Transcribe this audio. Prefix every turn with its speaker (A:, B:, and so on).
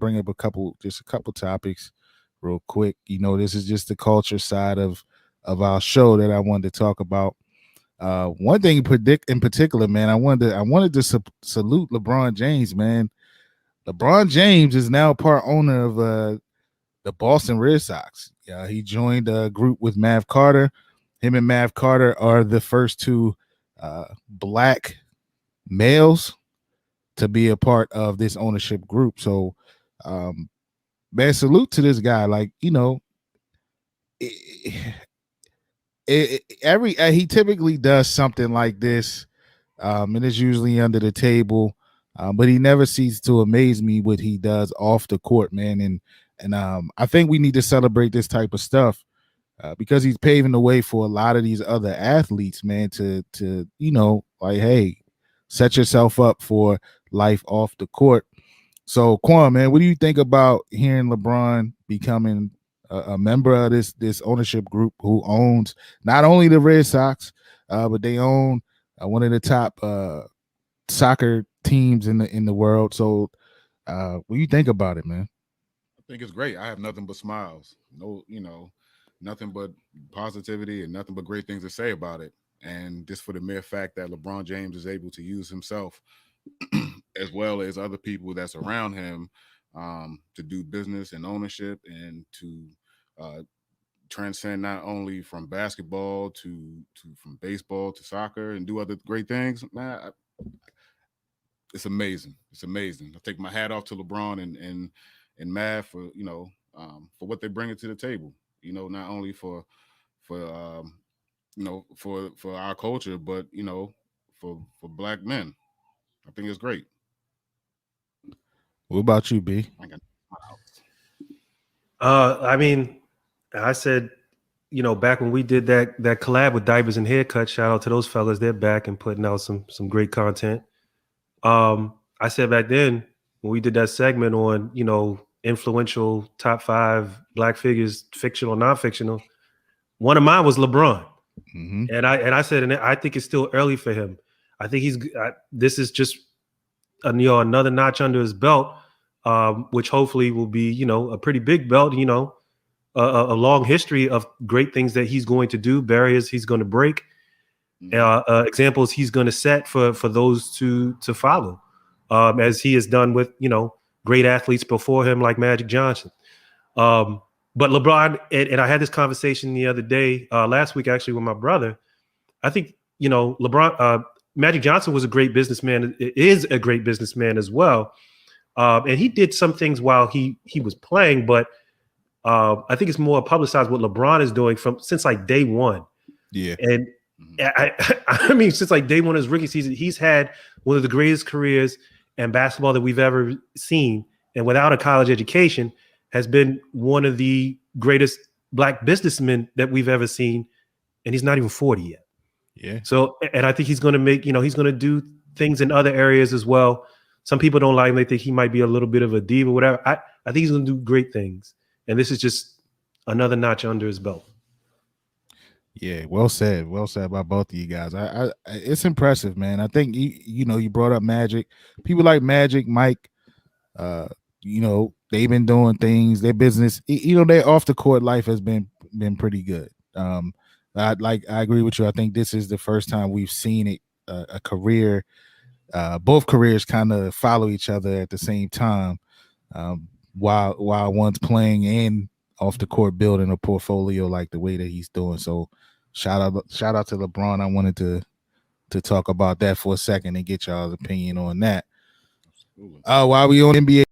A: bring up a couple topics real quick. This is just the culture side of our show that I wanted to talk about. One thing in particular, man, I wanted to salute LeBron James, man. LeBron James is now part owner of the Boston Red Sox. He joined a group with Mav Carter. Him and Mav Carter are the first two black males to be a part of this ownership group. So, man, salute to this guy. Like, he typically does something like this, and it's usually under the table. But he never ceases to amaze me what he does off the court, man. And I think we need to celebrate this type of stuff because he's paving the way for a lot of these other athletes, man. To like, hey, set yourself up for life off the court. So, Quan, man, what do you think about hearing LeBron becoming a member of this ownership group who owns not only the Red Sox, but they own one of the top soccer teams in the world? So, what do you think about it, man?
B: I think it's great. I have nothing but smiles. No, nothing but positivity and nothing but great things to say about it. And just for the mere fact that LeBron James is able to use himself as well as other people that's around him to do business and ownership and to transcend not only from basketball to from baseball to soccer and do other great things, man. It's amazing. It's amazing. I take my hat off to LeBron and Mav for for what they bring to the table. Not only for for our culture, but for black men. I think it's great.
A: What about you, B?
C: I mean, I said, back when we did that collab with Diapers and Haircuts, shout out to those fellas. They're back and putting out some great content. I said back then when we did that segment on, influential top 5 black figures, fictional, non-fictional, one of mine was LeBron.
A: Mm-hmm.
C: And I said, and I think it's still early for him. I think this is just another notch under his belt, which hopefully will be, a pretty big belt, a long history of great things that he's going to do, barriers he's going to break, examples he's going to set for those to follow, as he has done with, great athletes before him like Magic Johnson. But LeBron, and I had this conversation the other day, last week actually with my brother. I think, LeBron, Magic Johnson was a great businessman, is a great businessman as well. And he did some things while he was playing, but I think it's more publicized what LeBron is doing since like day one.
A: Yeah.
C: And I mean, since like day one of his rookie season, he's had one of the greatest careers in basketball that we've ever seen. And without a college education, has been one of the greatest black businessmen that we've ever seen. And he's not even 40 yet.
A: Yeah.
C: So, and I think he's going to make, he's going to do things in other areas as well. Some people don't like him. They think he might be a little bit of a diva, whatever. I think he's going to do great things. And this is just another notch under his belt.
A: Yeah, well said by both of you guys. I it's impressive, man. I think you brought up Magic. People like Magic, Mike. They've been doing things. Their business, their off the court life has been pretty good. I agree with you. I think this is the first time we've seen it a career. Both careers kind of follow each other at the same time, while one's playing and off the court building a portfolio like the way that he's doing. So shout out to LeBron. I wanted to talk about that for a second and get y'all's opinion on that. While we on NBA